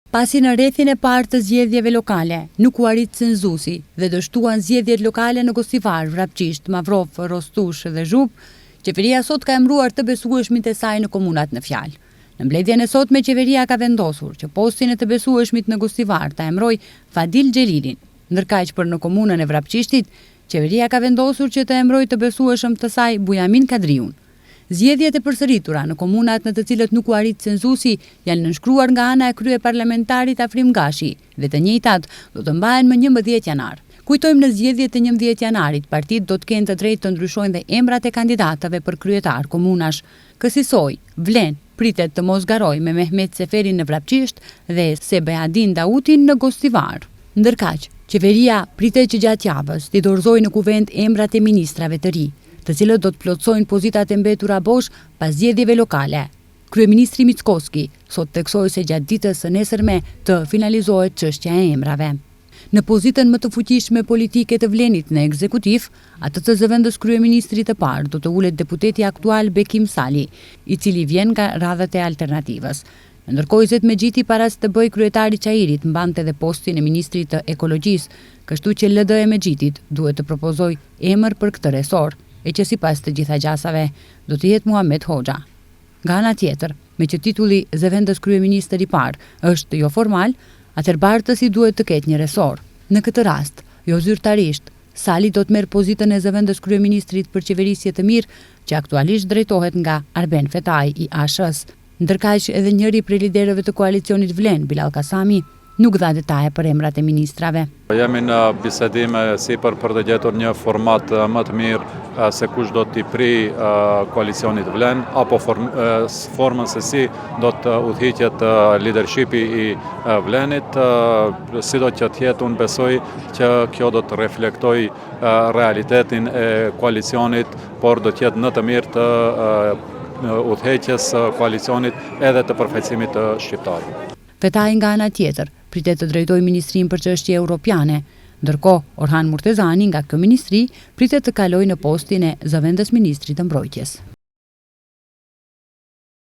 Pasi në rrethin e parë të zgjedhjeve lokale nuk u arrit cenzusi dhe dështuan zgjedhjet lokale në Gostivar, Vrapçisht, Mavrov, Rostush dhe Zhupë, qeveria sot ka emëruar të besueshmit e saj në komunat në fjalë. Në mbledhjen e sotme qeveria ka vendosur që postin e të besueshmit në Gostivar ta emëroj Fadil Xhelilin, ndërkaq për në komunën e Vrapçishtit, qeveria ka vendosur që të emëroj të besueshëm të saj Bujamin Kadriun. Zgjedhjet e përsëritura në komunat në të cilët nuk u arrit cenzusi janë nënshkruar nga ana e kryeparlamentarit Afrim Gashi dhe të njëjtat do të mbahen më 11 janar. Kujtojmë, në zgjedhjet e 11 janarit, partitë do të kenë të drejtë të ndryshojnë dhe emrat e kandidatëve për kryetar komunash. Kësaj, Vlen pritet të mos garojë me Mehmet Seferin në Vrapçisht dhe Sebeadin Dautin në Gostivar. Ndërkaq, qeveria pritet që gjatë javës t'i dorëzojë në kuvent emrat e ministrave të ri, të cilët do të plotësojnë pozitat e mbetura bosh pas zgjedhjeve lokale. Kryeministri Mickoski sot theksoi se gjatë ditës së nesërme të finalizohet çështja e emrave. Në pozitën më të fuqishme politike të Vlenit në ekzekutiv, atë të zëvendës kryeministrit të parë do të ulet deputeti aktual Bekim Sali, i cili vjen nga radhët e alternativës. Ndërkohë Izet Mexhiti para se të bëjë kryetari Çairit mbante edhe postin e ministrit të ekologjisë, kështu që LD e Mexhitit duhet të propozojë emër për këtë resor, e që sipas të gjitha gjasave do të jetë Muhamet Hoxha. Nga ana tjetër, me që titulli zëvendës kryeministër i parë është jo formal, atëherë Bartësi duhet të ketë një resor. Në këtë rast, jo zyrtarisht, Sali do të merr pozitën e zëvendës kryeministrit për qeverisje të mirë, që aktualisht drejtohet nga Arben Fetai i ASH-s. Ndërkaq edhe njëri prej liderëve të koalicionit Vlen, Bilal Kasami, nuk dha detaje për emrat e ministrave. Jemi në bisedime sipër për të gjetur një format më të mirë se kush do t'i pri koalicionit Vlen, apo formën se si do të udhëhiqet leadershipi i Vlenit, si do që t'jetë, unë besoj që kjo do të reflektoj realitetin e koalicionit, por do t'jetë në të mirë të udhëheqjes koalicionit edhe të përfaqësimit të shqiptarëve. Fetai nga ana tjetër pritet të drejtojë ministrinë për çështje europiane, ndërkohë Orhan Murtezani nga kjo ministri pritet të kalojë në postin e zëvendës ministrit të mbrojtjes.